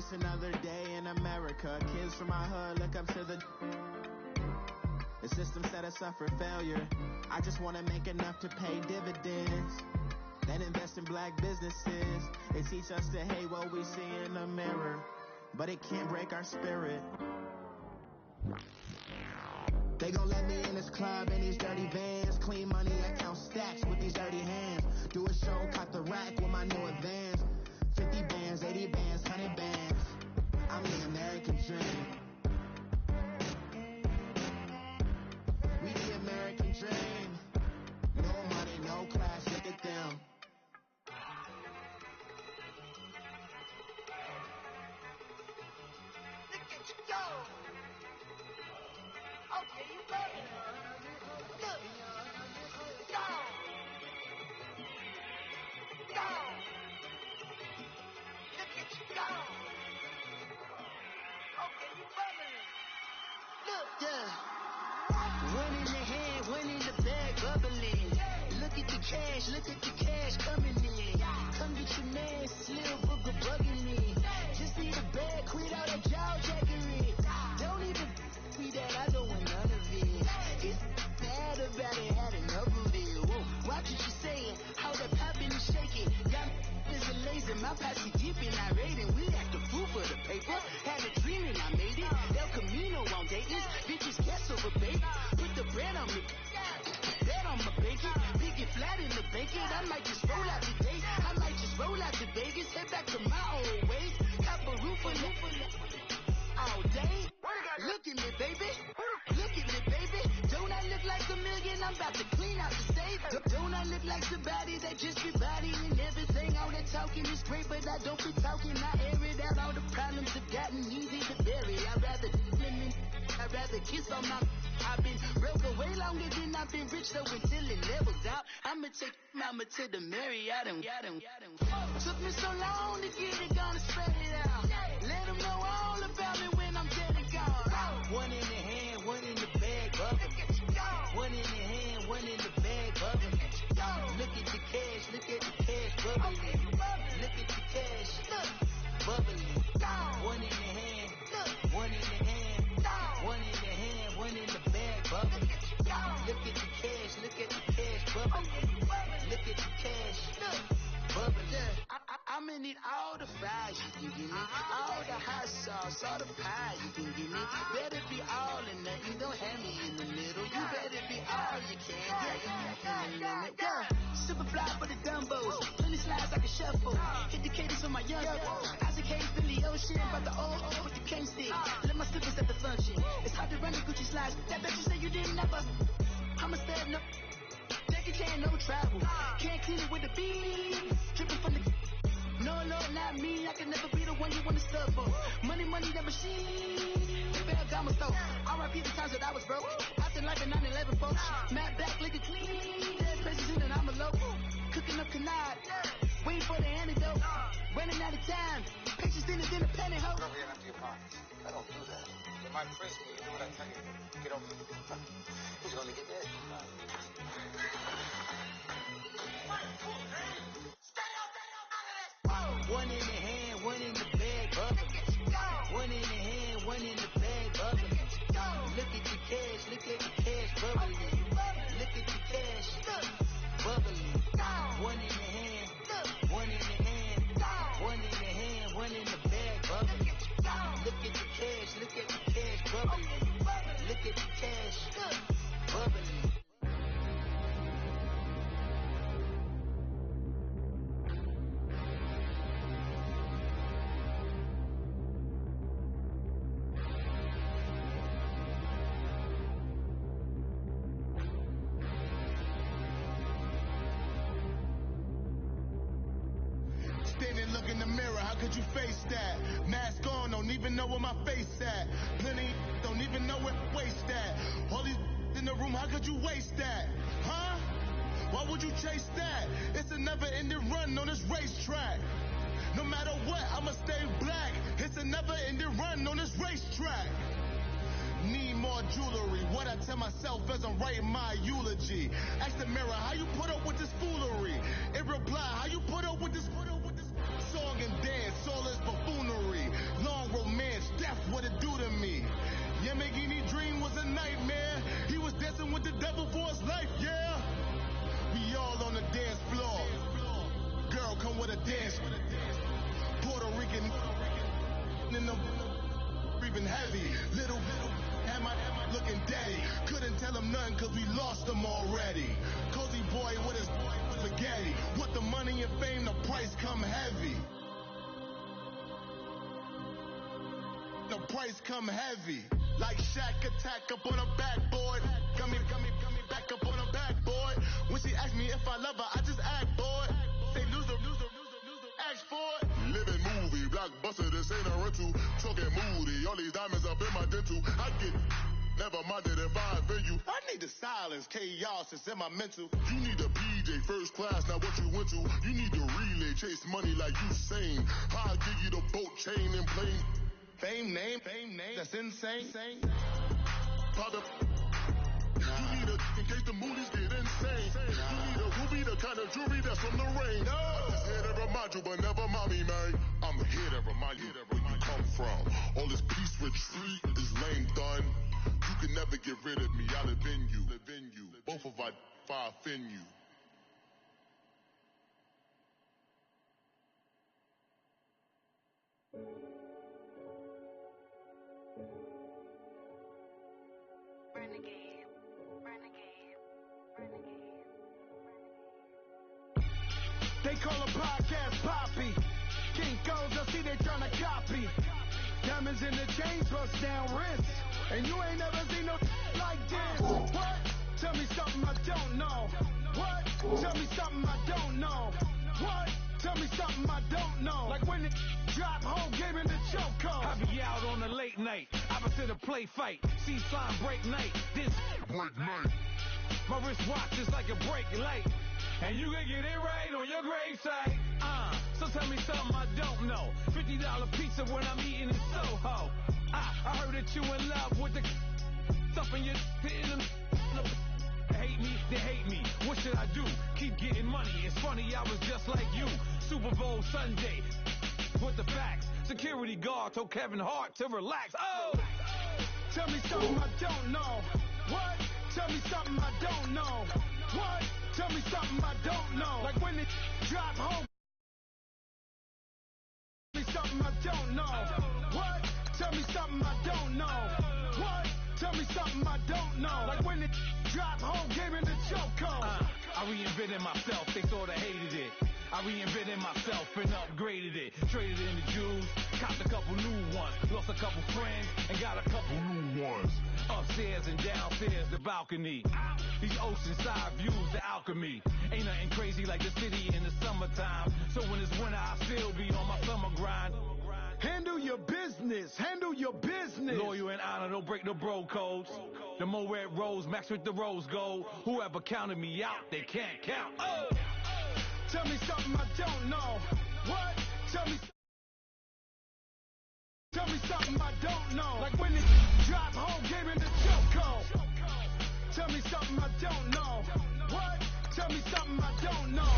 Just another day in America. Kids from my hood look up to the system set us up for failure. I just want to make enough to pay dividends, then invest in black businesses. They teach us to hate what we see in the mirror, but it can't break our spirit. They gon' let me in this club in these dirty vans. Clean money, I count stacks with these dirty hands. Do a show, cop the rack with my new advance. 50 bands, 80 bands, 100 bands. I'm the American dream. We the American dream. No money, no class, look at them. Look at you go. Okay, you better. Look. Go. Go. Look at you go. Okay, you better. Look. Yeah. One in the hand, one in the bag, bubbling. Look at the cash coming in. Come get your man, Slim Booger bugging me. Just need a bag, quit all that jaw jackery. Don't even be that, I don't want none of it. He's mad about it, had enough of it. Whoa, watch what you saying, how that poppin' and shaking. Got is a laser, my posse deep and I raiding. We act the fool for the paper. Had a dream and I made it. El Camino on Dayton's, bitches guess over baby. Put the bread on me, bet on my bacon. Big it flat in the bacon. I might just roll out today. I might just roll out to Vegas. Head back to my old ways. Cop a roof for all day. Look at me, baby. Look at me, baby. Don't I look like a million? I'm about to clean out the state. Don't I look like somebody that just be bodying everything? All that talking is great, but I don't be talking. I air it out. All the problems have gotten easy to bury. I'd rather kiss on my. I've been broke away longer than I've been rich, though, until it levels out. I'ma take mama to the Marriott and took me so long to get it, gonna spread it out. Let them know all about me when I'm dead and gone. One in the hand, one in the bag, bubbling. One in the hand, one in the bag, bubbling. Look at the cash, bubbling. Look at the cash, bubbling. One in the hand, one in the hand, one in the hand, one in the bag, bubbling. Look at the cash, bubbling. Look at the cash, bubbling. I'ma need all the fries you can give me, all the hot sauce, all the pie you can give me. Better be all or nothing, don't have me in the middle. You better be all you can. Yeah. Super fly for the Dumbos, plenty slides I can shuffle. Hit the cadence for my young Isaac Hayes, Billy Ocean, but the old with the cane stick. Let my slippers at the function. It's hard to run the Gucci slides. That bet you say you didn't never. I'ma stab no. Jackie Chan, no travel. Can't clean it with the beat. Dripping from the. No, Lord, not me. I can never be the one you wanna stuff for. Money, that machine. Ferragamo store. R.I.P. the times that I was broke. Acting like a 9/11 folks. Matte back, looking clean. Dead places in and I'm a local. Cooking up canard. Waiting for the antidote. Running out of time. Pictures in the penny hole. Get over here and empty your pockets. I don't do that. You might frisk me. You do what I tell you. Get over here. Who's gonna get that? One in the hand, one in the bag, bubbling. One in the hand, one in the bag, bubbling. Look at the cash, bubbling. Look at the cash, bubbling. One in the hand, one in the hand, one in the hand, one in the bag, bubbling. Look at the cash, bubbling. Look at the cash, bubbling. Could you face that? Mask on, don't even know where my face at. Plenty don't even know where waste at. All these in the room, how could you waste that? Huh? Why would you chase that? It's a never-ending run on this racetrack. No matter what, I'ma stay black. It's a never-ending run on this racetrack. Need more jewelry. What I tell myself as I'm writing my eulogy. Ask the mirror, how you put up with this foolery? It reply, how you put up with this song and dance, all this buffoonery. that's what it do to me. Yamagini dream was a nightmare. He was dancing with the devil for his life, yeah. We all on the dance floor. Girl, come with a dance. Puerto Rican in the breathing heavy. Little had my looking daddy. Couldn't tell him nothing cause we lost him already. Cozy boy with his spaghetti. With the money and fame, the price come heavy. The price come heavy. Like Shaq attack up on a backboard. Got me back up on a backboard. When she asked me if I love her, I just act boy. Say loser, ask for it. Living movie, blockbuster, this ain't a rental. Talking moody, all these diamonds up in my dental. I get never minded if I offend you. I need the silence, chaos is in my mental. You need a PJ, first class, not what you went to. You need the relay, chase money like you sane. I'll give you the boat, chain, and plane. Fame name, that's insane. Pop up. You need a, in case the movies get insane. You need a ruby, the kind of jewelry that's from the rain. I'm just here to remind you, but never mind me, man. I'm here to remind you where you come from. All this peace retreat is lame done. You can never get rid of me, I'll live in you. Both of us, if I offend you. They call a podcast Poppy. Kinkos, I see they tryna copy. Diamonds in the chains, bust down wrists. And you ain't never seen no like this. What? Tell me something I don't know. What? Tell me something I don't know. What? Tell me something I don't know. Like when it drop, whole game in the chokehold. I be out on a late night, opposite a play fight. See sign break night, this break night. My wristwatch is like a brake light. And you can get it right on your gravesite. So tell me something I don't know. $50 pizza when I'm eating in Soho. I heard that you in love with the stuff in your hate me, they hate me. What should I do? Keep getting money. It's funny, I was just like you. Super Bowl Sunday with the facts. Security guard told Kevin Hart to relax. Oh! Tell me something I don't know. What? Tell me something I don't know. What? Tell me something I don't know. Like when it drop home. Tell me something I don't know. What? Tell me something I don't know. What? Tell me something I don't know. Like when it drop home, game in the chokehold. I reinvented myself, they thought I hated it. I reinvented myself and upgraded it. Traded in the Jews, copped a couple new ones. Lost a couple friends and got a couple new ones. Upstairs and downstairs, the balcony. These oceanside views, the alchemy. Ain't nothing crazy like the city in the summertime. So when it's winter, I still be on my summer grind. Handle your business. Handle your business. Loyal and honor, don't break no bro codes. The more red rose, max with the rose gold. Whoever counted me out, they can't count. Oh! Tell me something I don't know. What? Tell me something I don't know. Like when it drop home, game in the chokehold. Tell me something I don't know. What? Tell me something I don't know.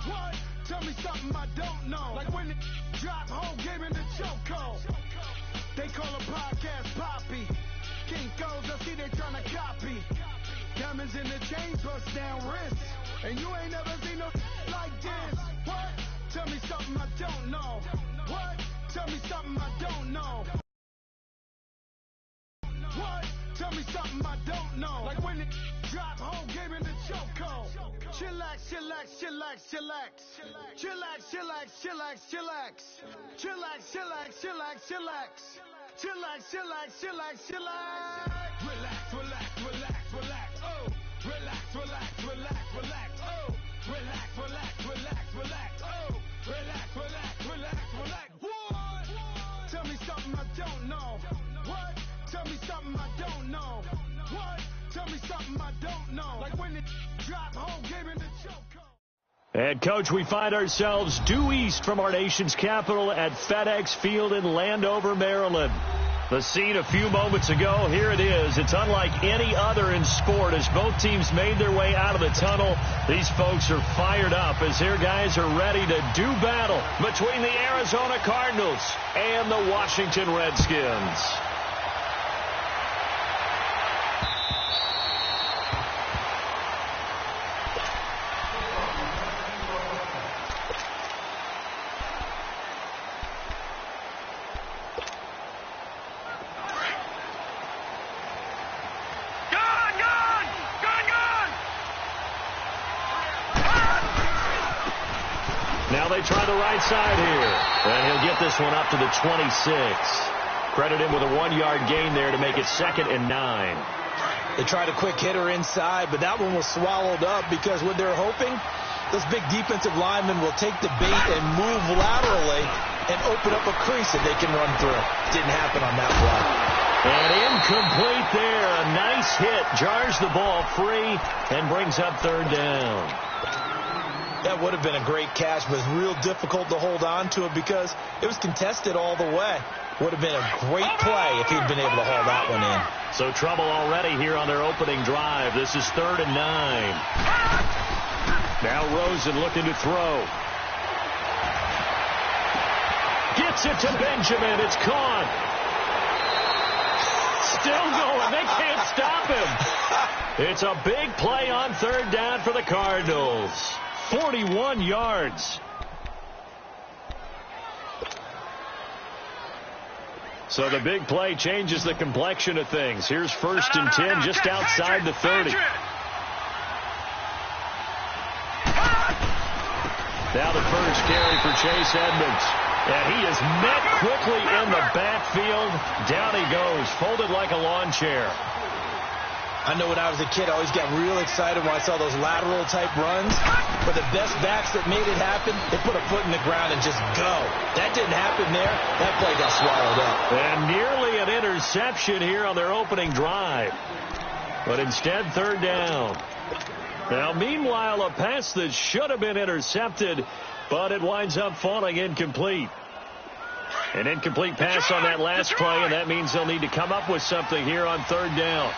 What? Tell me something I don't know. Like when it drop home, game in the chokehold. They call a podcast Poppy. Kinkos, I see they tryna copy. Diamonds in the chains, bust down wrists. And you ain't never seen no like this. What? Tell me something I don't know. What? Tell me something I don't know. What? Tell me something I don't know. Like when it drop home, game in the chokehold. Chillax, chillax, chillax, chillax. Chillax, chillax, chillax, chillax. Chillax, chillax, chillax, chillax. Chillax, chillax, chillax, chillax. Relax, relax, relax, relax, oh. Relax, relax, relax, relax, oh. Relax, relax, relax, relax, oh. Relax, relax, relax, relax. What? Tell me something I don't know. What? Tell me something I don't know. What? Tell me something I don't know. Like when it drop home, game in the chokehold. And, Coach, we find ourselves due east from our nation's capital at FedEx Field in Landover, Maryland. The scene a few moments ago, here it is. It's unlike any other in sport. As both teams made their way out of the tunnel, these folks are fired up as their guys are ready to do battle between the Arizona Cardinals and the Washington Redskins. Now they try the right side here. And he'll get this one up to the 26. Credit him with a 1-yard gain there to make it 2nd and 9. They tried a quick hitter inside, but that one was swallowed up because what they're hoping, those big defensive linemen will take the bait and move laterally and open up a crease that they can run through. Didn't happen on that play. And incomplete there. A nice hit. Jars the ball free and brings up 3rd down. That would have been a great catch, but it's real difficult to hold on to it because it was contested all the way. Would have been a great play if he'd been able to haul that one in. So trouble already here on their opening drive. This is 3rd and 9. Now Rosen looking to throw. Gets it to Benjamin. It's caught. Still going. They can't stop him. It's a big play on 3rd down for the Cardinals. 41 yards. So the big play changes the complexion of things. Here's 1st and 10 just outside the 30. Now the first carry for Chase Edmonds. And he is met quickly in the backfield. Down he goes, folded like a lawn chair. I know when I was a kid, I always got real excited when I saw those lateral-type runs. But the best backs that made it happen, they put a foot in the ground and just go. That didn't happen there. That play got swallowed up. And nearly an interception here on their opening drive. But instead, 3rd down. Now, meanwhile, a pass that should have been intercepted, but it winds up falling incomplete. An incomplete pass on that last play, and that means they'll need to come up with something here on 3rd down.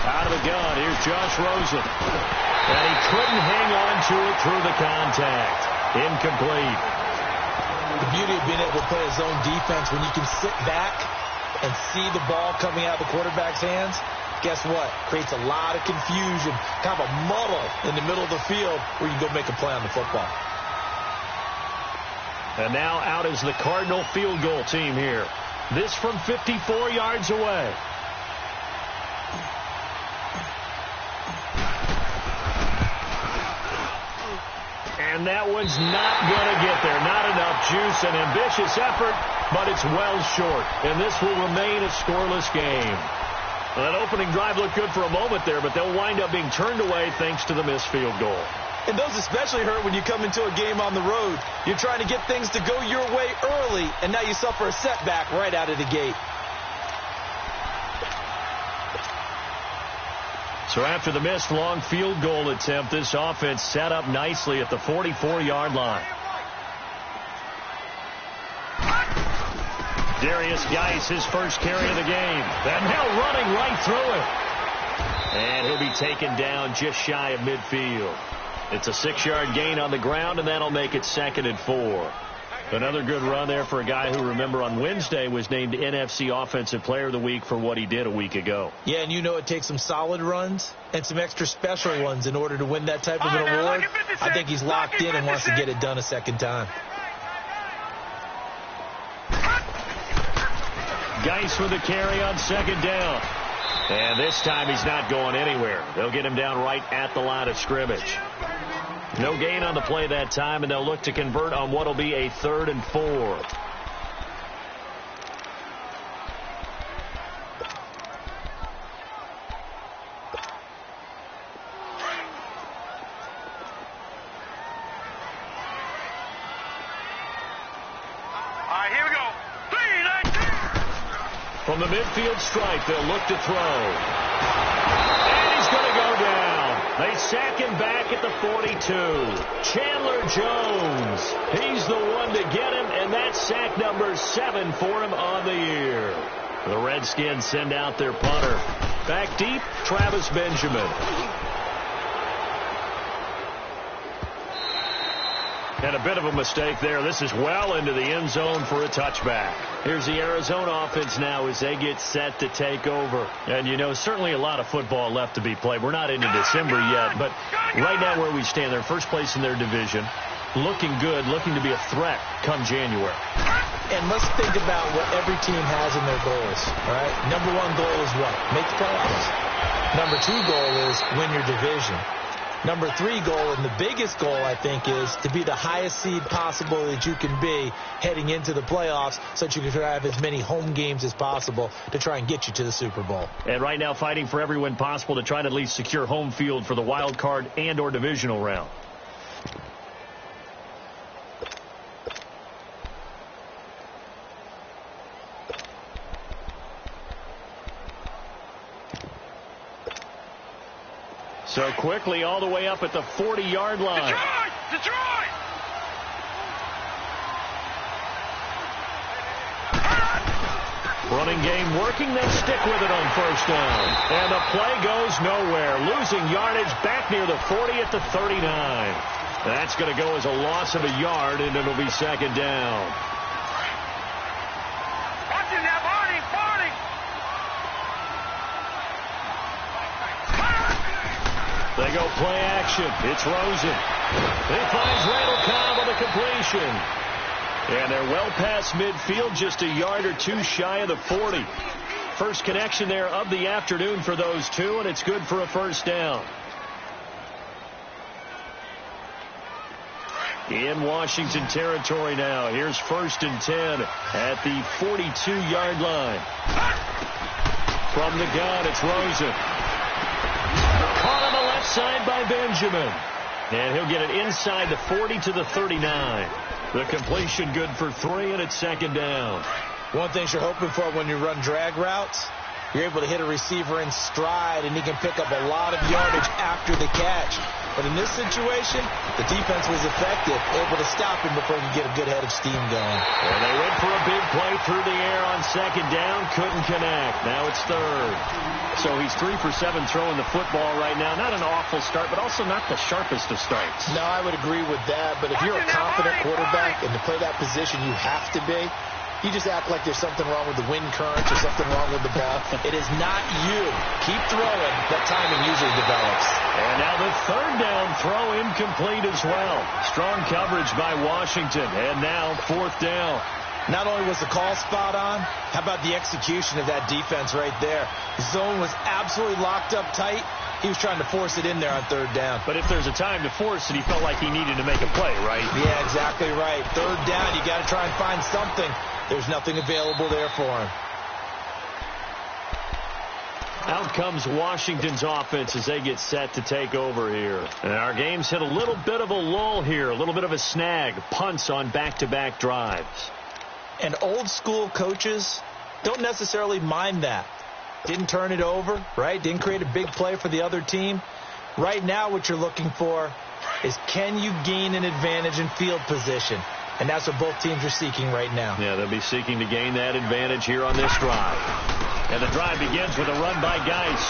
Out of the gun, here's Josh Rosen. And he couldn't hang on to it through the contact. Incomplete. The beauty of being able to play a zone defense, when you can sit back and see the ball coming out of the quarterback's hands, guess what? Creates a lot of confusion, kind of a muddle in the middle of the field where you can go make a play on the football. And now out is the Cardinal field goal team here. This from 54 yards away. And that one's not going to get there. Not enough juice. An ambitious effort, but it's well short. And this will remain a scoreless game. Well, that opening drive looked good for a moment there, but they'll wind up being turned away thanks to the missed field goal. And those especially hurt when you come into a game on the road. You're trying to get things to go your way early, and now you suffer a setback right out of the gate. So after the missed long field goal attempt, this offense set up nicely at the 44-yard line. Darius Geis, his first carry of the game. And now running right through it. And he'll be taken down just shy of midfield. It's a 6-yard gain on the ground, and that'll make it 2nd and 4. Another good run there for a guy who, remember, on Wednesday was named NFC Offensive Player of the Week for what he did a week ago. Yeah, and you know it takes some solid runs and some extra special ones in order to win that type of an award. I think he's locked in and wants to get it done a second time. Geis with the carry on 2nd down. And this time he's not going anywhere. They'll get him down right at the line of scrimmage. No gain on the play that time, and they'll look to convert on what will be a 3rd and 4. All right, here we go. 3, 9, 2. From the midfield stripe, they'll look to throw. And he's going to go down. They sack him back at the 42. Chandler Jones. He's the one to get him, and that's sack number 7 for him on the year. The Redskins send out their punter. Back deep, Travis Benjamin. And a bit of a mistake there. This is well into the end zone for a touchback. Here's the Arizona offense now as they get set to take over. And, you know, certainly a lot of football left to be played. We're not into December yet, but right now where we stand, they're first place in their division. Looking good, looking to be a threat come January. And let's think about what every team has in their goals, all right? Number 1 goal is what? Make the playoffs. Number 2 goal is win your division. Number 3 goal, and the biggest goal, I think, is to be the highest seed possible that you can be heading into the playoffs so that you can have as many home games as possible to try and get you to the Super Bowl. And right now fighting for every win possible to try to at least secure home field for the wild card and or divisional round. So quickly all the way up at the 40-yard line. Detroit! Running game working, then stick with it on first down. And the play goes nowhere. Losing yardage back near the 40 at the 39. That's going to go as a loss of a yard, and it'll be second down. Watch it now, Barney! They go play action. It's Rosen. He finds Randall Cobb on the completion. And they're well past midfield, just a yard or 2 shy of the 40. First connection there of the afternoon for those two, and it's good for a first down. In Washington territory now. Here's 1st and 10 at the 42-yard line. From the gun, it's Rosen. Caught on the left side by Benjamin. And he'll get it inside the 40 to the 39. The completion good for 3, and it's second down. One thing you're hoping for when you run drag routes, you're able to hit a receiver in stride, and he can pick up a lot of yardage after the catch. But in this situation, the defense was effective, able to stop him before he could get a good head of steam going. And they went for a big play through the air on second down, couldn't connect. Now it's third. So he's 3 for 7 throwing the football right now. Not an awful start, but also not the sharpest of starts. No, I would agree with that. But if you're a confident quarterback and to play that position you have to be, you just act like there's something wrong with the wind currents or something wrong with the ball. It is not you. Keep throwing. That timing usually develops. And now the third down throw incomplete as well. Strong coverage by Washington. And now 4th down. Not only was the call spot on, how about the execution of that defense right there? The zone was absolutely locked up tight. He was trying to force it in there on 3rd down. But if there's a time to force it, he felt like he needed to make a play, right? Yeah, exactly right. 3rd down, you got to try and find something. There's nothing available there for him. Out comes Washington's offense as they get set to take over here. And our game's hit a little bit of a lull here, a little bit of a snag. Punts on back-to-back drives. And old school coaches don't necessarily mind that. Didn't turn it over, right? Didn't create a big play for the other team. Right now what you're looking for is, can you gain an advantage in field position? And that's what both teams are seeking right now. Yeah, they'll be seeking to gain that advantage here on this drive. And the drive begins with a run by Geis.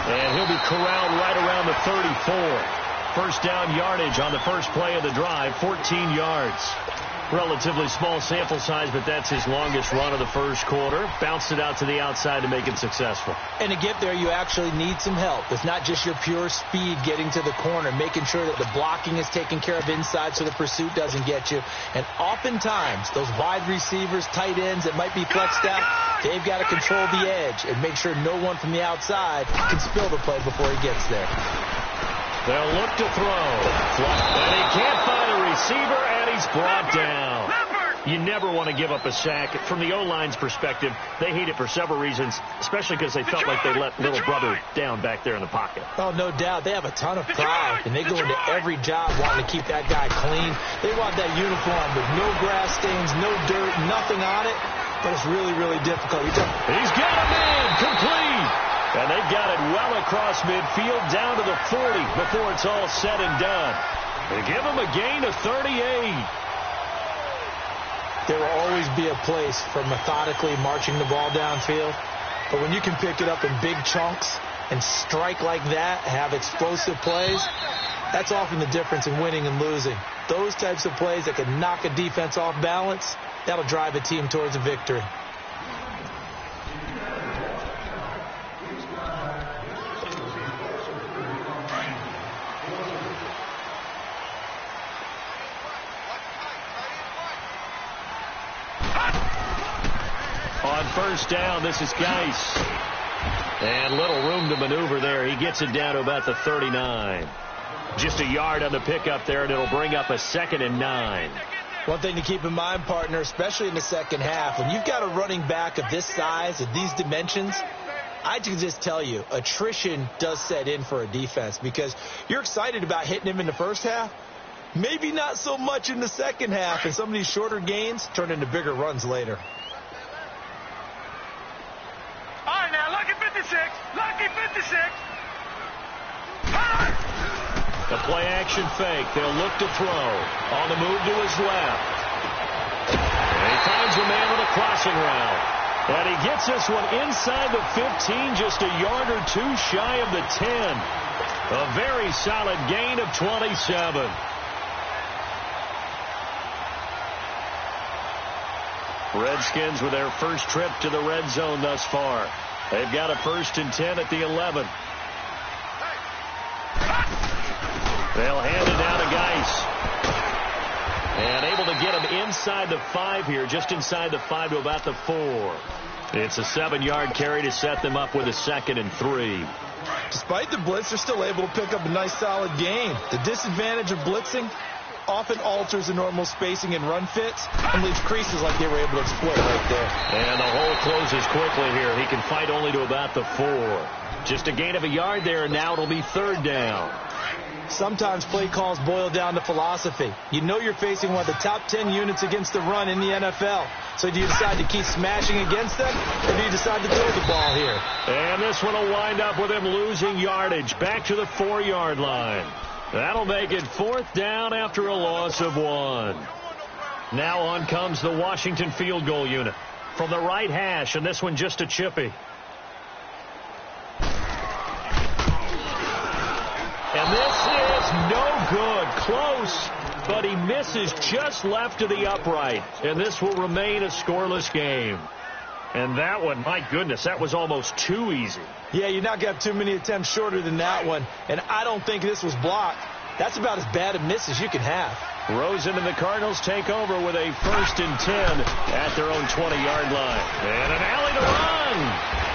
And he'll be corralled right around the 34. First down yardage on the first play of the drive, 14 yards. Relatively small sample size, but that's his longest run of the first quarter. Bounced it out to the outside to make it successful. And to get there, you actually need some help. It's not just your pure speed getting to the corner, making sure that the blocking is taken care of inside so the pursuit doesn't get you. And oftentimes, those wide receivers, tight ends that might be flexed out, they've got to control the edge and make sure no one from the outside can spill the play before he gets there. They'll look to throw. And he can't find a receiver, and he's brought down. You never want to give up a sack. From the O-line's perspective, they hate it for several reasons, especially because they felt like they let little brother down back there in the pocket. Oh, no doubt. They have a ton of pride, and they go into every job wanting to keep that guy clean. They want that uniform with no grass stains, no dirt, nothing on it, but it's really, really difficult. He's got him in, complete. And they've got it well across midfield down to the 40 before it's all said and done. They give them a gain of 38. There will always be a place for methodically marching the ball downfield. But when you can pick it up in big chunks and strike like that, have explosive plays, that's often the difference in winning and losing. Those types of plays that can knock a defense off balance, that'll drive a team towards a victory. On first down, this is Geis. And little room to maneuver there. He gets it down to about the 39. Just a yard on the pickup there, and it'll bring up a 2nd and 9. One thing to keep in mind, partner, especially in the second half, when you've got a running back of this size, of these dimensions, I can just tell you, attrition does set in for a defense because you're excited about hitting him in the first half. Maybe not so much in the second half, and some of these shorter gains turn into bigger runs later. All right, now, lucky 56. Lucky 56. The play-action fake. They'll look to throw. On the move to his left. And he finds a man with a crossing route. And he gets this one inside the 15, just a yard or two shy of the 10. A very solid gain of 27. Redskins with their first trip to the red zone thus far. They've got a 1st and 10 at the 11. They'll hand it down to Geis. And able to get him inside the 5 here, just inside the 5 to about the 4. It's a 7-yard carry to set them up with a 2nd and 3. Despite the blitz, they're still able to pick up a nice solid gain. The disadvantage of blitzing often alters the normal spacing and run fits and leaves creases like they were able to exploit right there. And the hole closes quickly here. He can fight only to about the 4. Just a gain of a yard there, and now it'll be 3rd down. Sometimes play calls boil down to philosophy. You know you're facing one of the top 10 units against the run in the NFL. So do you decide to keep smashing against them, or do you decide to throw the ball here? And this one will wind up with him losing yardage back to the 4-yard line. That'll make it 4th down after a loss of 1. Now on comes the Washington field goal unit. From the right hash, and this one just a chippy. And this is no good. Close, but he misses just left of the upright. And this will remain a scoreless game. And that one, my goodness, that was almost too easy. Yeah, you're not going to have too many attempts shorter than that one. And I don't think this was blocked. That's about as bad a miss as you can have. Rosen and the Cardinals take over with a 1st and 10 at their own 20-yard line. And an alley to run.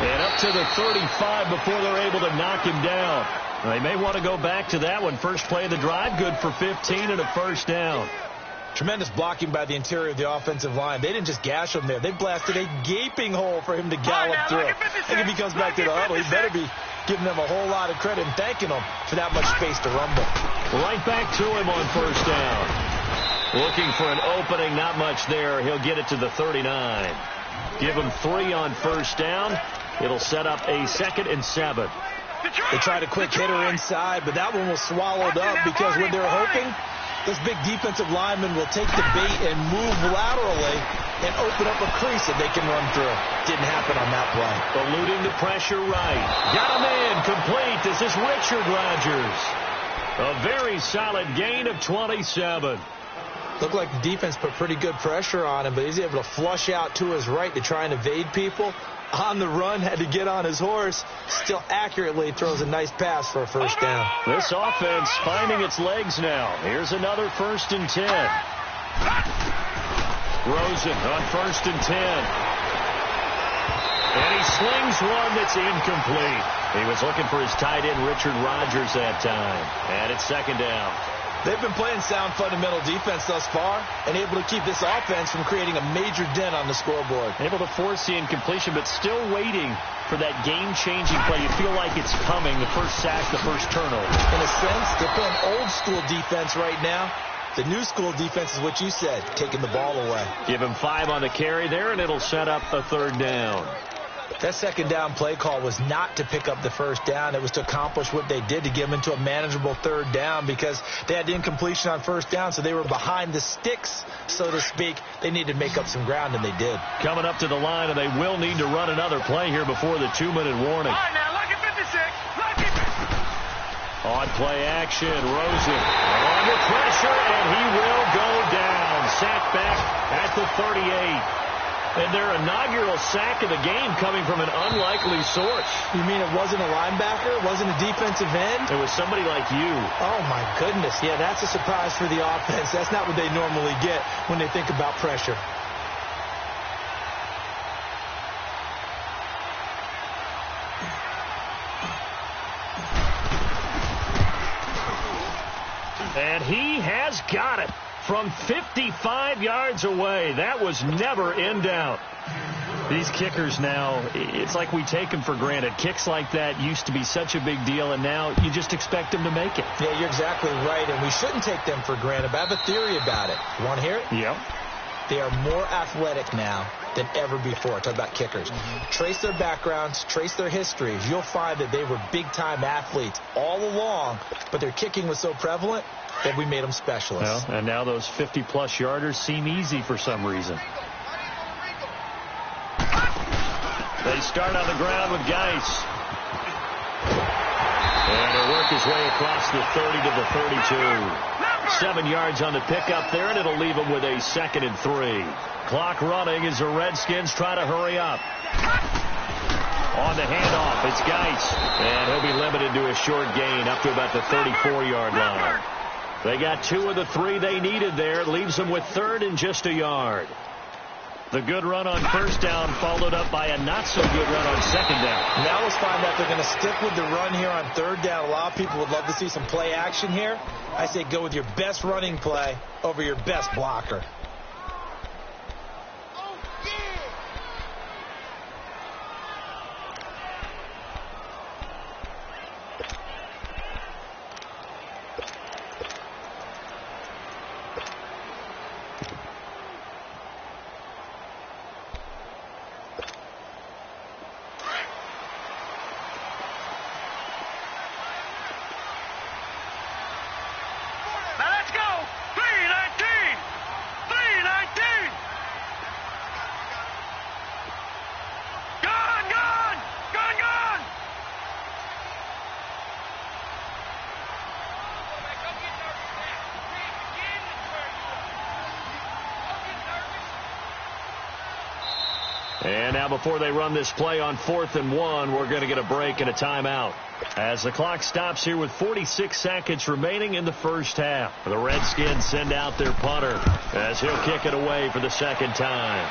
And up to the 35 before they're able to knock him down. They may want to go back to that one. First play of the drive, good for 15 and a 1st down. Tremendous blocking by the interior of the offensive line. They didn't just gash him there. They blasted a gaping hole for him to gallop through. I think if he comes back to the huddle, he better be giving them a whole lot of credit and thanking them for that much space to rumble. Right back to him on 1st down. Looking for an opening, not much there. He'll get it to the 39. Give him 3 on 1st down. It'll set up a 2nd and 7. They tried a quick hitter inside, but that one was swallowed up because when they're hoping, this big defensive lineman will take the bait and move laterally and open up a crease that they can run through. Didn't happen on that play. Eluding the pressure right. Got him in. Complete. This is Richard Rodgers. A very solid gain of 27. Looked like the defense put pretty good pressure on him, but he's able to flush out to his right to try and evade people. On the run, had to get on his horse. Still accurately throws a nice pass for a 1st down. This offense finding its legs now. Here's another 1st and 10. Rosen on 1st and 10. And he slings one that's incomplete. He was looking for his tight end, Richard Rodgers, that time. And it's 2nd down. They've been playing sound fundamental defense thus far and able to keep this offense from creating a major dent on the scoreboard. Able to force the incompletion, but still waiting for that game-changing play. You feel like it's coming, the first sack, the first turnover. In a sense, they're playing old-school defense right now. The new-school defense is what you said, taking the ball away. Give him 5 on the carry there, and it'll set up a 3rd down. That second down play call was not to pick up the first down. It was to accomplish what they did, to get them into a manageable third down, because they had incompletion on first down, so they were behind the sticks, so to speak. They needed to make up some ground, and they did. Coming up to the line, and they will need to run another play here before the 2-minute warning. All right, now, lucky 56. Lucky 56. On play action, Rosen under pressure, and he will go down. Sacked back at the 38. And their inaugural sack of the game coming from an unlikely source. You mean it wasn't a linebacker? It wasn't a defensive end? It was somebody like you. Oh, my goodness. Yeah, that's a surprise for the offense. That's not what they normally get when they think about pressure. And he has got it. From 55 yards away. That was never in doubt. These kickers now, it's like we take them for granted. Kicks like that used to be such a big deal, and now you just expect them to make it. Yeah, you're exactly right, and we shouldn't take them for granted. But I have a theory about it. You want to hear it? Yep. They are more athletic now than ever before. Talk about kickers. Trace their backgrounds, trace their histories. You'll find that they were big-time athletes all along, but their kicking was so prevalent that we made them specialists. Well, and now those 50-plus yarders seem easy for some reason. They start on the ground with Geis. And he'll work his way across the 30 to the 32. 7 yards on the pickup there, and it'll leave him with a 2nd and 3. Clock running as the Redskins try to hurry up. On the handoff, it's Geis. And he'll be limited to a short gain up to about the 34-yard line. They got 2 of the 3 they needed there. It leaves them with 3rd and just a yard. The good run on first down followed up by a not-so-good run on second down. Now let's find out they're going to stick with the run here on third down. A lot of people would love to see some play action here. I say go with your best running play over your best blocker. And now before they run this play on 4th and 1, we're going to get a break and a timeout. As the clock stops here with 46 seconds remaining in the first half. The Redskins send out their punter as he'll kick it away for the second time.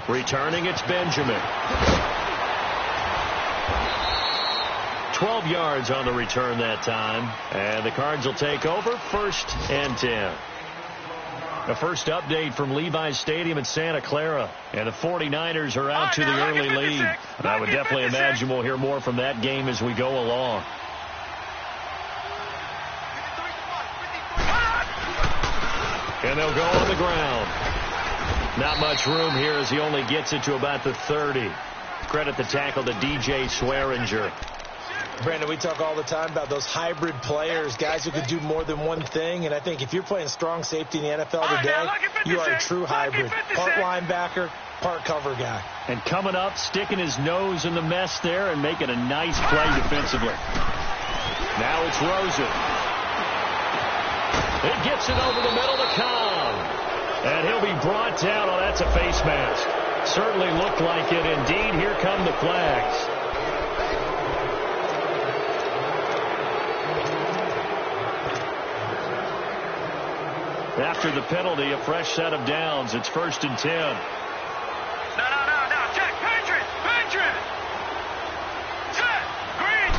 Returning, it's Benjamin. 12 yards on the return that time. And the Cards will take over 1st and 10. The first update from Levi's Stadium in Santa Clara. And the 49ers are out to the early lead. And I would definitely imagine we'll hear more from that game as we go along. And they'll go on the ground. Not much room here as he only gets it to about the 30. Credit the tackle to DJ Swearinger. Brandon, we talk all the time about those hybrid players, guys who could do more than one thing. And I think if you're playing strong safety in the NFL today, you are a true hybrid. Part linebacker, part cover guy. And coming up, sticking his nose in the mess there and making a nice play defensively. Now it's Rosen. It gets it over the middle to Cobb. And he'll be brought down. Oh, that's a face mask. Certainly looked like it. Indeed, here come the flags. After the penalty, a fresh set of downs. It's 1st and 10. No. Check. Patriot. Set. Green.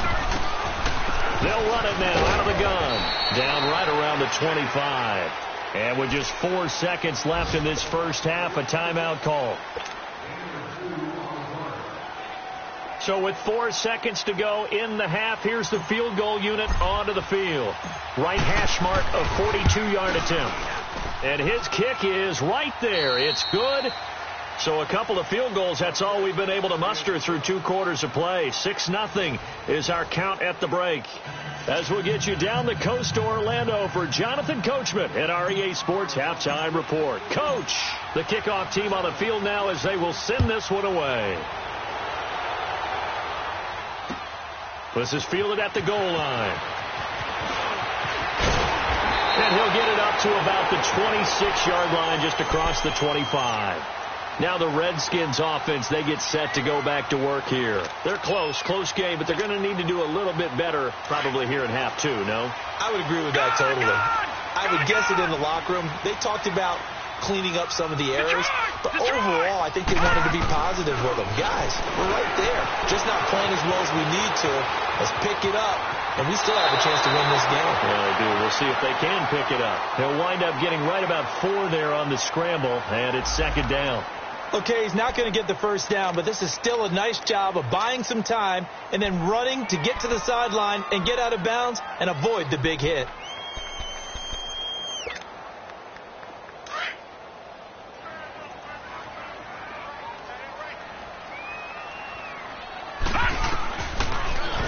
They'll run it now out of the gun. Down right around the 25. And with just 4 seconds left in this first half, a timeout call. So with 4 seconds to go in the half, here's the field goal unit onto the field. Right hash mark of 42-yard attempt. And his kick is right there. It's good. So a couple of field goals, that's all we've been able to muster through 2 quarters of play. 6-0 is our count at the break. As we'll get you down the coast to Orlando for Jonathan Coachman at our EA Sports Halftime Report. Coach, the kickoff team on the field now as they will send this one away. This is fielded at the goal line. And he'll get it up to about the 26-yard line, just across the 25. Now the Redskins offense, they get set to go back to work here. They're close game, but they're going to need to do a little bit better probably here in half 2, no? I would agree with that totally. I would guess it in the locker room. They talked about cleaning up some of the errors, but overall I think they wanted to be positive with them. Guys, we're right there. Just not playing as well as we need to. Let's pick it up, and we still have a chance to win this game. Yeah, they do. We'll see if they can pick it up. They'll wind up getting right about 4 there on the scramble, and it's 2nd down. Okay, he's not going to get the first down, but this is still a nice job of buying some time and then running to get to the sideline and get out of bounds and avoid the big hit.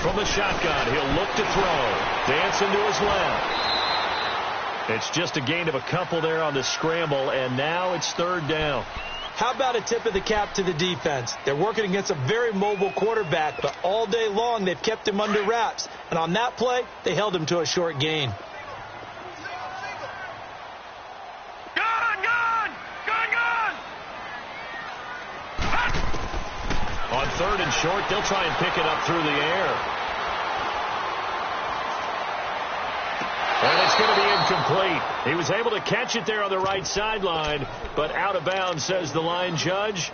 From the shotgun, he'll look to throw. Dancing to his left. It's just a gain of a couple there on the scramble, and now it's 3rd down. How about a tip of the cap to the defense? They're working against a very mobile quarterback, but all day long they've kept him under wraps. And on that play, they held him to a short gain. On 3rd and short, they'll try and pick it up through the air. And it's going to be incomplete. He was able to catch it there on the right sideline, but out of bounds, says the line judge.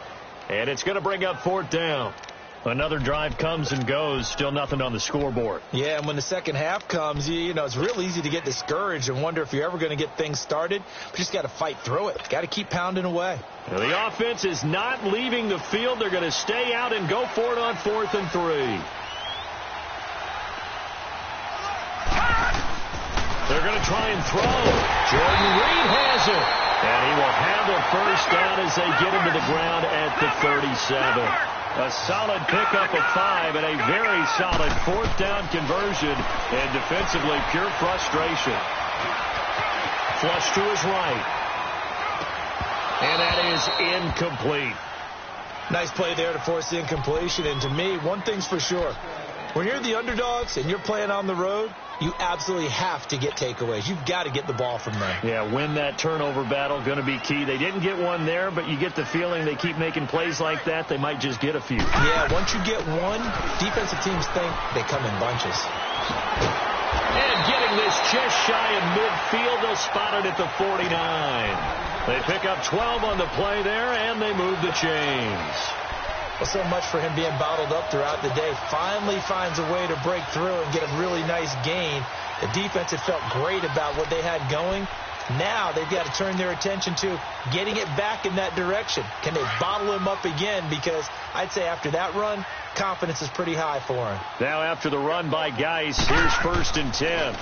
And it's going to bring up 4th down. Another drive comes and goes. Still nothing on the scoreboard. Yeah, and when the second half comes, you know, it's real easy to get discouraged and wonder if you're ever going to get things started. But you just got to fight through it. Got to keep pounding away. Now, the offense is not leaving the field. They're going to stay out and go for it on 4th and 3. They're going to try and throw. Jordan Reed has it. And he will handle first down as they get him to the ground at the 37. A solid pickup of 5 and a very solid 4th down conversion. And defensively, pure frustration. Flush to his right. And that is incomplete. Nice play there to force the incompletion. And to me, one thing's for sure. When you're the underdogs and you're playing on the road, you absolutely have to get takeaways. You've got to get the ball from them. Yeah, win that turnover battle, going to be key. They didn't get one there, but you get the feeling they keep making plays like that, they might just get a few. Yeah, once you get one, defensive teams think they come in bunches. And getting this just shy of midfield, they'll spot it at the 49. They pick up 12 on the play there, and they move the chains. Well, so much for him being bottled up throughout the day. Finally finds a way to break through and get a really nice gain. The defense had felt great about what they had going. Now they've got to turn their attention to getting it back in that direction. Can they bottle him up again? Because I'd say after that run, confidence is pretty high for him. Now after the run by Geis, here's 1st and 10.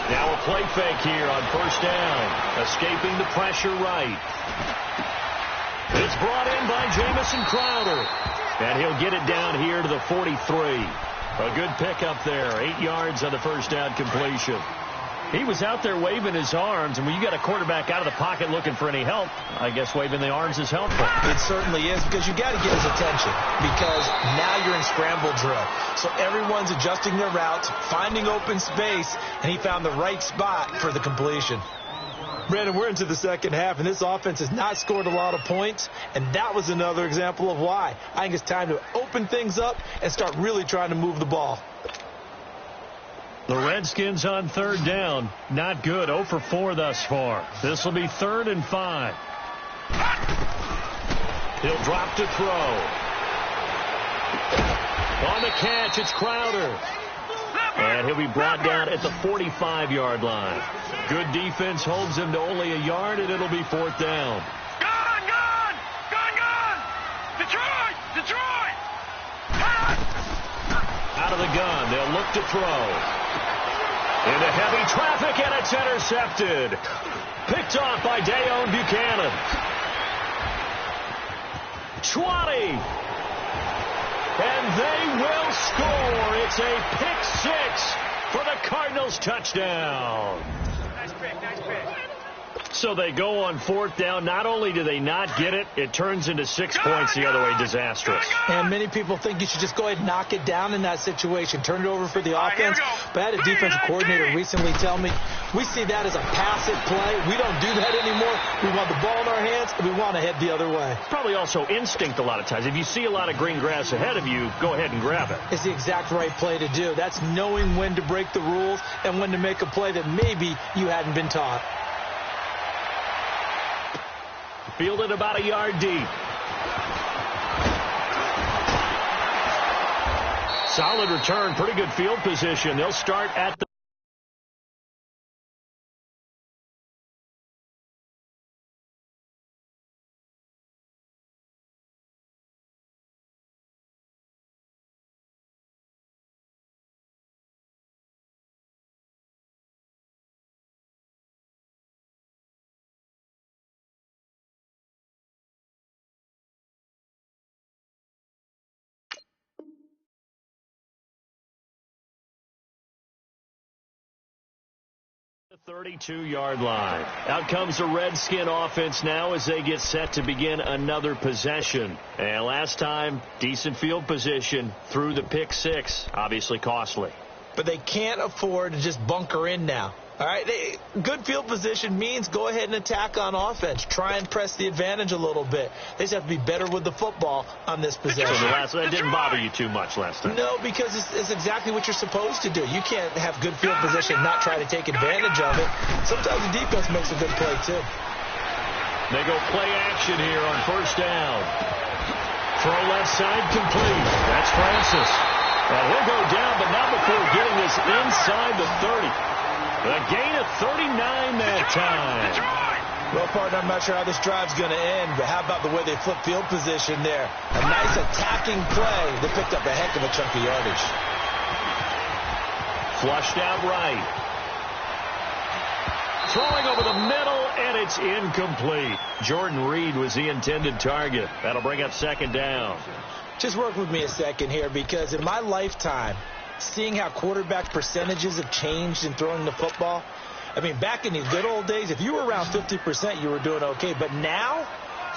Now a play fake here on 1st down. Escaping the pressure right. It's brought in by Jamison Crowder. And he'll get it down here to the 43. A good pickup there. 8 yards on the 1st down completion. He was out there waving his arms, and when you got a quarterback out of the pocket looking for any help, I guess waving the arms is helpful. It certainly is, because you got to get his attention, because now you're in scramble drill. So everyone's adjusting their routes, finding open space, and he found the right spot for the completion. Brandon, we're into the second half, and this offense has not scored a lot of points, and that was another example of why. I think it's time to open things up and start really trying to move the ball. The Redskins on 3rd down. Not good. 0 for 4 thus far. This will be 3rd and 5. He'll drop to throw. On the catch, it's Crowder. And he'll be brought down at the 45-yard line. Good defense holds him to only a yard, and it'll be 4th down. Gone! Detroit! Out of the gun, they'll look to throw. Into heavy traffic, and it's intercepted. Picked off by Dayon Buchanan. 20. And they will score. It's a pick six for the Cardinals touchdown. Nice pick, nice pick. So they go on fourth down. Not only do they not get it, it turns into 6 points the other way. Disastrous. And many people think you should just go ahead and knock it down in that situation. Turn it over for the offense. But I had a defensive coordinator recently tell me, we see that as a passive play. We don't do that anymore. We want the ball in our hands, and we want to head the other way. Probably also instinct a lot of times. If you see a lot of green grass ahead of you, go ahead and grab it. It's the exact right play to do. That's knowing when to break the rules and when to make a play that maybe you hadn't been taught. Fielded about a yard deep. Solid return, pretty good field position. They'll start at the the 32-yard line. Out comes the Redskin offense now as they get set to begin another possession. And last time, decent field position through the pick six. Obviously costly. But they can't afford to just bunker in now. All right, good field position means go ahead and attack on offense. Try and press the advantage a little bit. They just have to be better with the football on this possession. So that didn't bother you too much last time? No, because it's exactly what you're supposed to do. You can't have good field position and not try to take advantage of it. Sometimes the defense makes a good play, too. They go play action here on first down. Throw left side complete. That's Francis. And he'll go down, but not before getting this inside the 30. A gain of 39 that time. Well, partner, I'm not sure how this drive's going to end, but how about the way they flip field position there? A nice attacking play. They picked up a heck of a chunk of yardage. Flushed out right. Throwing over the middle, and it's incomplete. Jordan Reed was the intended target. That'll bring up second down. Just work with me a second here, because in my lifetime, seeing how quarterback percentages have changed in throwing the football. I mean, back in the good old days, if you were around 50%, you were doing okay. But now,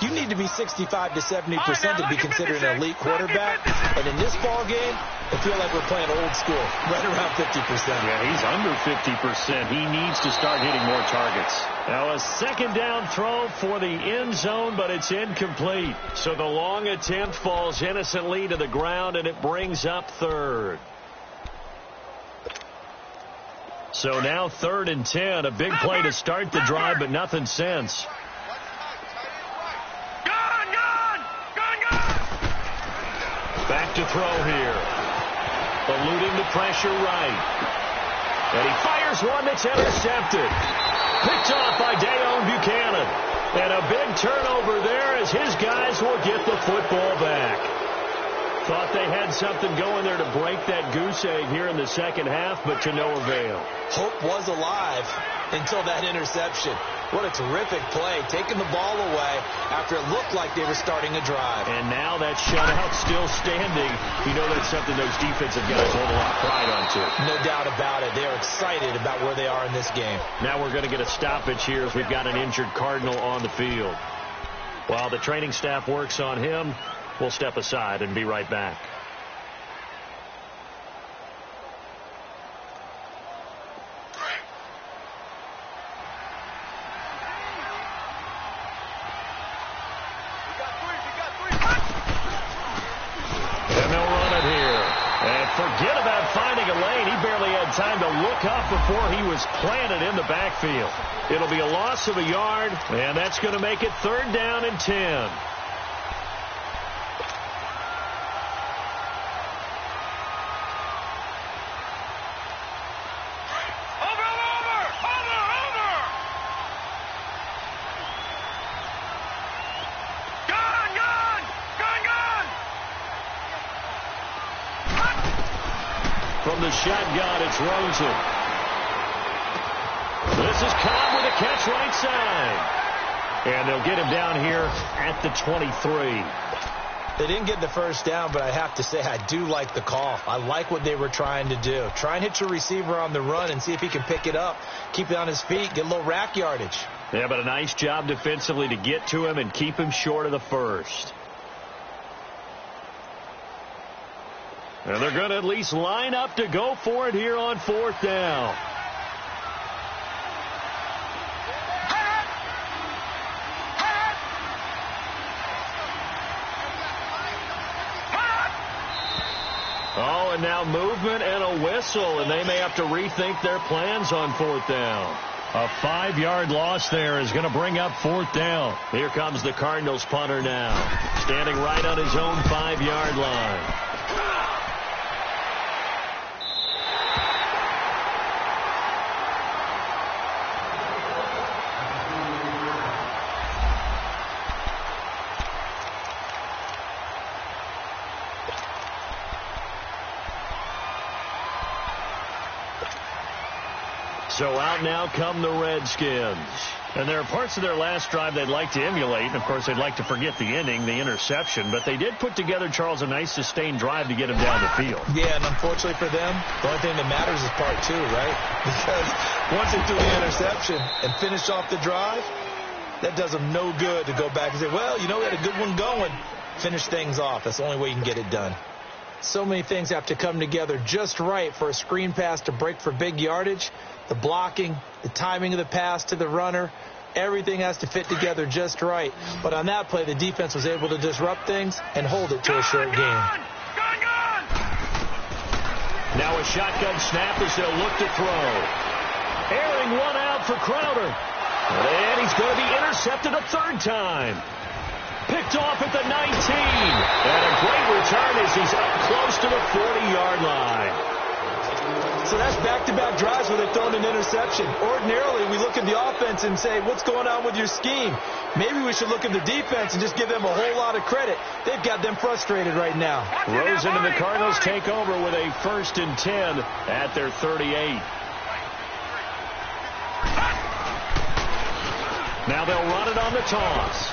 you need to be 65 to 70% to be considered an elite quarterback. And in this ball game, I feel like we're playing old school, right around 50%. Yeah, he's under 50%. He needs to start hitting more targets. Now a second down throw for the end zone, but it's incomplete. So the long attempt falls innocently to the ground, and it brings up third. So now 3rd and 10. A big play to start the drive, but nothing since. Back to throw here. Eluding the pressure right. And he fires one that's intercepted. Picked off by Dayon Buchanan. And a big turnover there as his guys will get the football back. Thought they had something going there to break that goose egg here in the second half, but to no avail. Hope was alive until that interception. What a terrific play, taking the ball away after it looked like they were starting a drive. And now that shutout still standing. You know that's something those defensive guys hold a lot of pride onto. No doubt about it. They're excited about where they are in this game. Now we're going to get a stoppage here as we've got an injured Cardinal on the field. While the training staff works on him, we'll step aside and be right back. And they'll run it here. And forget about finding a lane. He barely had time to look up before he was planted in the backfield. It'll be a loss of a yard, and that's going to make it 3rd down and 10. From the shotgun, it's Rosen. This is Cobb with a catch right side. And they'll get him down here at the 23. They didn't get the first down, but I have to say I do like the call. I like what they were trying to do. Try and hit your receiver on the run and see if he can pick it up, keep it on his feet, get a little rack yardage. Yeah, but a nice job defensively to get to him and keep him short of the first. And they're going to at least line up to go for it here on 4th down. Oh, and now movement and a whistle, and they may have to rethink their plans on 4th down. A 5-yard loss there is going to bring up 4th down. Here comes the Cardinals punter now, standing right on his own 5-yard line. So out now come the Redskins. And there are parts of their last drive they'd like to emulate. And, of course, they'd like to forget the ending, the interception. But they did put together, Charles, a nice sustained drive to get him down the field. Yeah, and unfortunately for them, the only thing that matters is part 2, right? Because once they threw the interception and finished off the drive, that does them no good to go back and say, well, you know, we had a good one going. Finish things off. That's the only way you can get it done. So many things have to come together just right for a screen pass to break for big yardage. The blocking, the timing of the pass to the runner, everything has to fit together just right. But on that play, the defense was able to disrupt things and hold it to a short game. Now a shotgun snap as they'll look to throw. Airing one out for Crowder. And he's going to be intercepted a 3rd time. Picked off at the 19. And a great return as he's up close to the 40-yard line. So that's back-to-back drives where they've thrown an interception. Ordinarily, we look at the offense and say, what's going on with your scheme? Maybe we should look at the defense and just give them a whole lot of credit. They've got them frustrated right now. Rosen and the Cardinals take over with a 1st and 10 at their 38. Now they'll run it on the toss.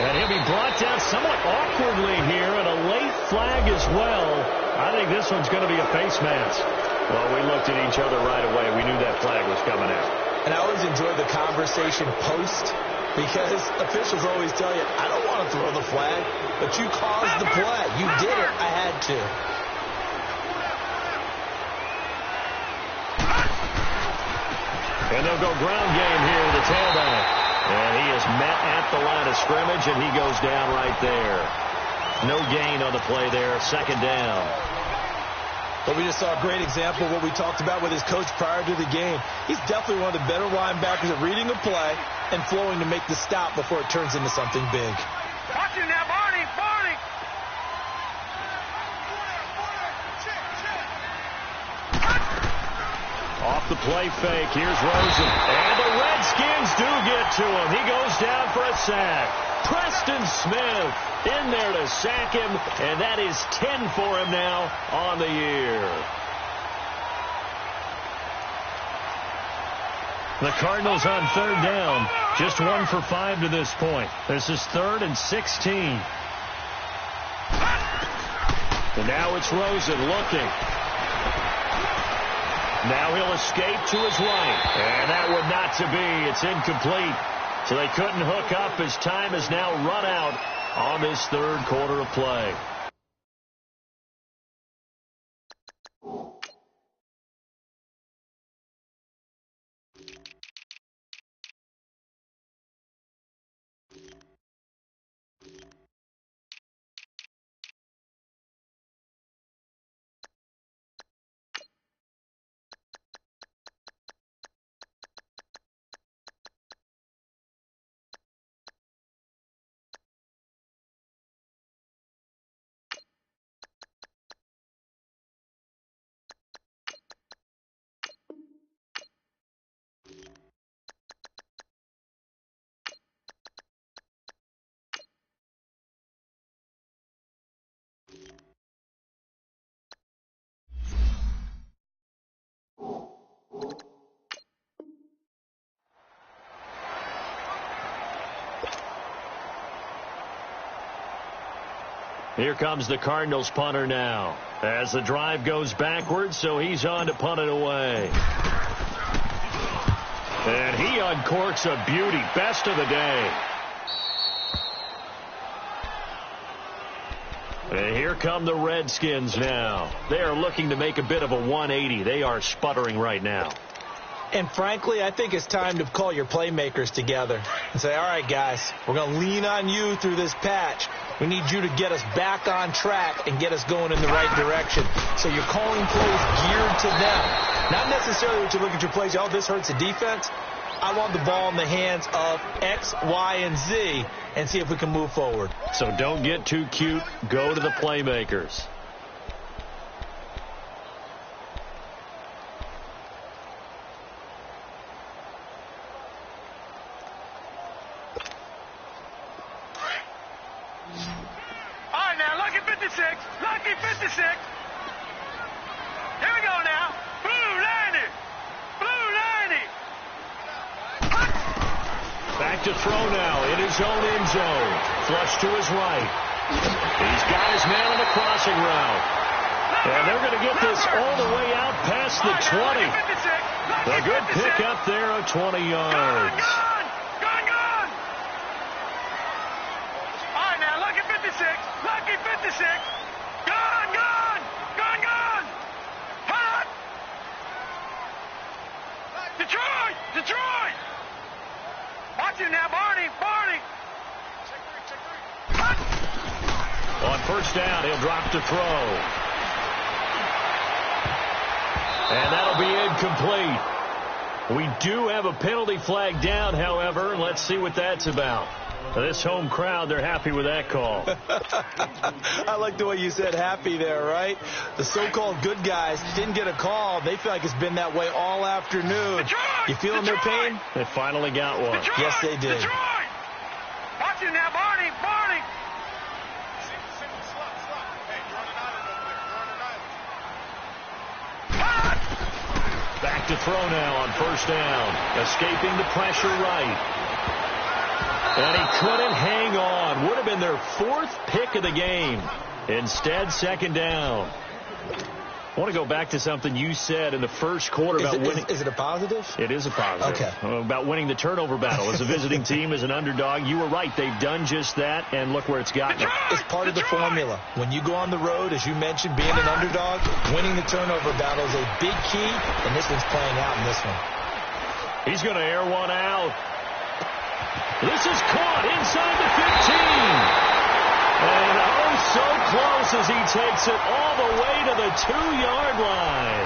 And he'll be brought down somewhat awkwardly here, and a late flag as well. I think this one's going to be a face mask. Well, we looked at each other right away. We knew that flag was coming out. And I always enjoy the conversation post, because officials always tell you, I don't want to throw the flag, but you caused the play. You did it. I had to. And they'll go ground game here with the tailback. And he is met at the line of scrimmage, and he goes down right there. No gain on the play there. 2nd down. But we just saw a great example of what we talked about with his coach prior to the game. He's definitely one of the better linebackers at reading a play and flowing to make the stop before it turns into something big. Watch him now, Barney! Barney! Off the play fake, here's Rosen. And the Redskins do get to him. He goes down for a sack. Preston Smith in there to sack him, and that is 10 for him now on the year. The Cardinals on 3rd down, just 1 for 5 to this point. This is 3rd and 16. And now it's Rosen looking. Now he'll escape to his right. And that would not to be. It's incomplete. So they couldn't hook up as time has now run out on this 3rd quarter of play. Here comes the Cardinals punter now. As the drive goes backwards, so he's on to punt it away. And he uncorks a beauty. Best of the day. And here come the Redskins now. They are looking to make a bit of a 180. They are sputtering right now. And frankly, I think it's time to call your playmakers together and say, all right, guys, we're going to lean on you through this patch. We need you to get us back on track and get us going in the right direction. So you're calling plays geared to them. Not necessarily that you look at your plays, oh, this hurts the defense. I want the ball in the hands of X, Y, and Z and see if we can move forward. So don't get too cute. Go to the playmakers. Lucky 56. Here we go now. Blue 90. Blue 90. Back to throw now in his own end zone. Flush to his right. He's got his man on the crossing route. And they're going to get this all the way out past the 20. A good pick up there of 20 yards. Gone. All right, now, Lucky 56. Lucky 56. Gone. Hot. Detroit. Watch him now, Barney. Hot. On first down, he'll drop to throw. And that'll be incomplete. We do have a penalty flag down, however. Let's see what that's about. This home crowd, they're happy with that call. I like the way you said happy there, right? The so-called good guys didn't get a call. They feel like it's been that way all afternoon. You feeling their pain? They finally got one. Yes, they did. Detroit. Watch him now, Barney. Back to throw now on first down. Escaping the pressure right. And he couldn't hang on. Would have been their fourth pick of the game. Instead, second down. I want to go back to something you said in the first quarter about winning. Is it a positive? It is a positive. Okay. About winning the turnover battle. As a visiting team, as an underdog, you were right. They've done just that, and look where it's gotten them. It's part of the formula. When you go on the road, as you mentioned, being an underdog, winning the turnover battle is a big key, and this one's playing out in this one. He's going to air one out. This is caught inside the 15. And oh, so close as he takes it all the way to the 2-yard line.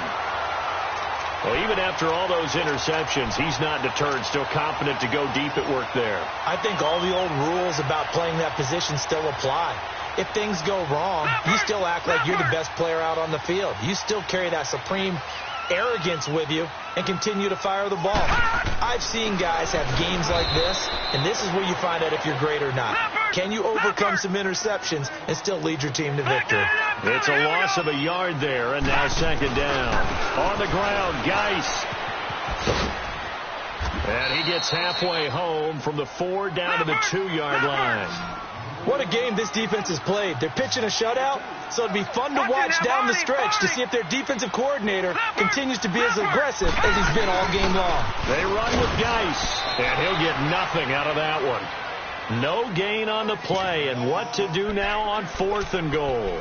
Well, even after all those interceptions, he's not deterred, still confident to go deep at work there. I think all the old rules about playing that position still apply. If things go wrong, you still act like you're the best player out on the field. You still carry that supreme arrogance with you and continue to fire the ball. I've seen guys have games like this, and this is where you find out if you're great or not. Can you overcome some interceptions and still lead your team to victory? It's a loss of a yard there, and now second down. On the ground, Geis. And he gets halfway home from the 4 down to the 2-yard line. What a game this defense has played. They're pitching a shutout, so it'd be fun to watch down the stretch to see if their defensive coordinator continues to be as aggressive as he's been all game long. They run with Geis, and he'll get nothing out of that one. No gain on the play, and what to do now on 4th and goal.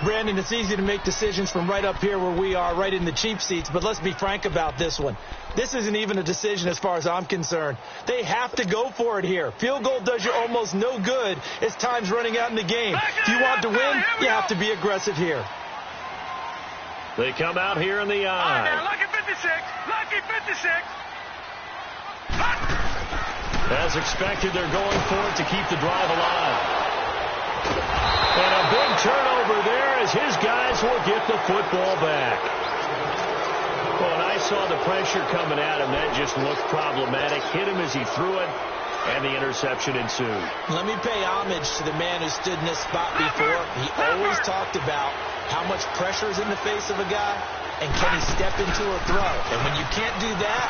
Brandon, it's easy to make decisions from right up here where we are, right in the cheap seats, but let's be frank about this one. This isn't even a decision as far as I'm concerned. They have to go for it here. Field goal does you almost no good as time's running out in the game. If you want to win, you have to be aggressive here. They come out here in the eye. Now, Lucky 56. Lucky 56. As expected, they're going for it to keep the drive alive. And a big turnover there as his guys will get the football back. Well, and I saw the pressure coming at him. That just looked problematic. Hit him as he threw it, and the interception ensued. Let me pay homage to the man who stood in this spot before. He always talked about how much pressure is in the face of a guy, and can he step into a throw. And when you can't do that,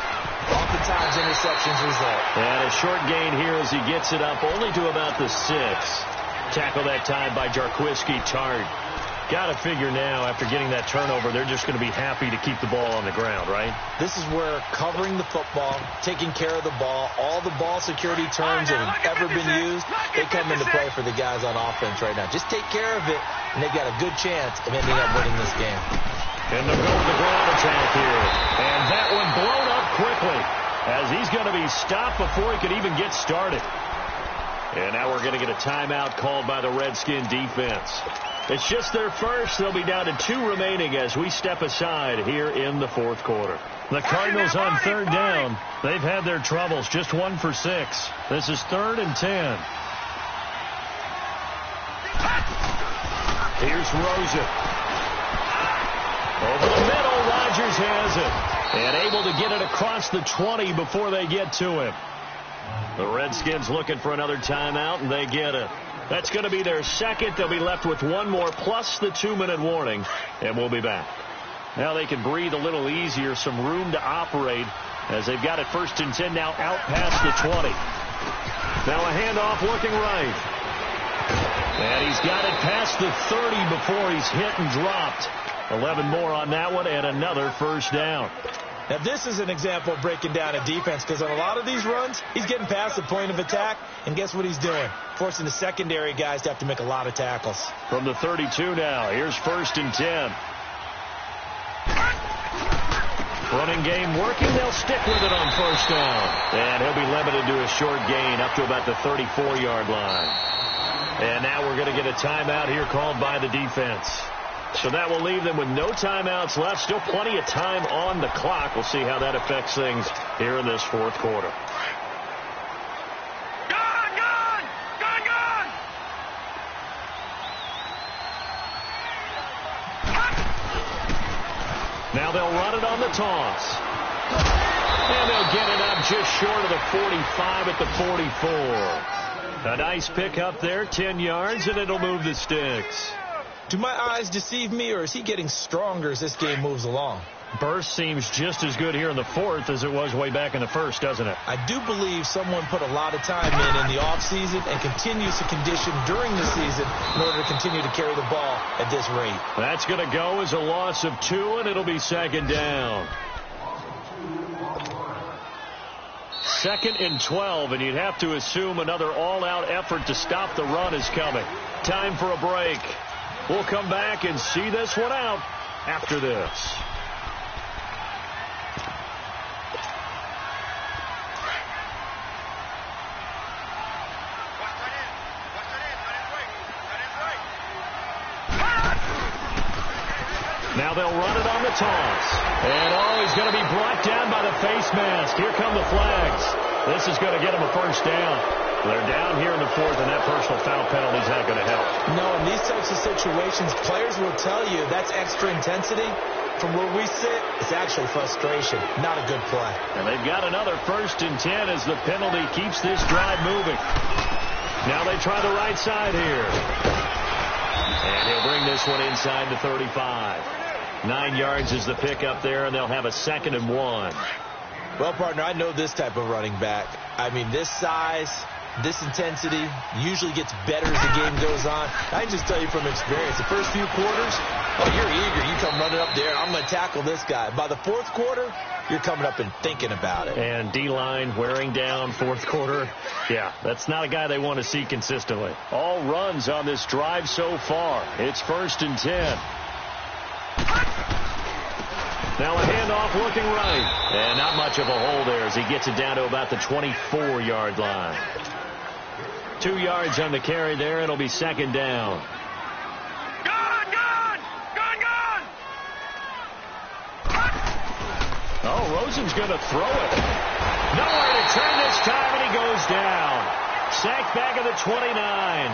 oftentimes interceptions result. And a short gain here as he gets it up only to about the 6. Tackle that time by Jarquiski Tart. Got to figure now, after getting that turnover, they're just going to be happy to keep the ball on the ground, right? This is where covering the football, taking care of the ball, all the ball security terms that have ever been used, they come into play for the guys on offense right now. Just take care of it, and they've got a good chance of ending up winning this game. And they'll go with the ground attack here. And that one blown up quickly, as he's going to be stopped before he could even get started. And now we're going to get a timeout called by the Redskin defense. It's just their first. They'll be down to 2 remaining as we step aside here in the fourth quarter. The Cardinals on third down. They've had their troubles. Just 1 for 6. This is 3rd and 10. Here's Rosen. Over the middle, Rodgers has it. And able to get it across the 20 before they get to him. The Redskins looking for another timeout, and they get it. That's going to be their second. They'll be left with 1 more plus the 2-minute warning, and we'll be back. Now they can breathe a little easier, some room to operate as they've got it 1st and 10 now out past the 20. Now a handoff looking right. And he's got it past the 30 before he's hit and dropped. 11 more on that one and another first down. Now, this is an example of breaking down a defense, because on a lot of these runs, he's getting past the point of attack, and guess what he's doing? Forcing the secondary guys to have to make a lot of tackles. From the 32 now, here's 1st and 10. Running game working. They'll stick with it on 1st down. And he'll be limited to a short gain up to about the 34-yard line. And now we're going to get a timeout here called by the defense. So that will leave them with no timeouts left. Still plenty of time on the clock. We'll see how that affects things here in this fourth quarter. Now they'll run it on the toss. And they'll get it up just short of the 45 at the 44. A nice pick up there, 10 yards, and it'll move the sticks. Do my eyes deceive me, or is he getting stronger as this game moves along? Burst seems just as good here in the fourth as it was way back in the first, doesn't it? I do believe someone put a lot of time in the offseason and continues to condition during the season in order to continue to carry the ball at this rate. That's going to go as a loss of 2, and it'll be 2nd down. 2nd and 12, and you'd have to assume another all-out effort to stop the run is coming. Time for a break. We'll come back and see this one out after this. Now they'll run it on the toss. And he's going to be brought down by the face mask. Here come the flags. This is going to get him a 1st down. They're down here in the 4th, and that personal foul penalty is not going to help. No, in these types of situations, players will tell you that's extra intensity. From where we sit, it's actually frustration. Not a good play. And they've got another 1st and 10 as the penalty keeps this drive moving. Now they try the right side here. And he'll bring this one inside the 35. 9 yards is the pick up there, and they'll have a 2nd and 1. Well, partner, I know this type of running back. I mean, this size, this intensity usually gets better as the game goes on. I can just tell you from experience, the first few quarters, you're eager. You come running up there, I'm going to tackle this guy. By the 4th quarter, you're coming up and thinking about it. And D-line wearing down 4th quarter. Yeah, that's not a guy they want to see consistently. All runs on this drive so far. It's 1st and 10. Now a handoff looking right. And not much of a hole there as he gets it down to about the 24-yard line. 2 yards on the carry there. It'll be 2nd down. Oh, Rosen's going to throw it. Nowhere to turn this time, and he goes down. Sacked back at the 29.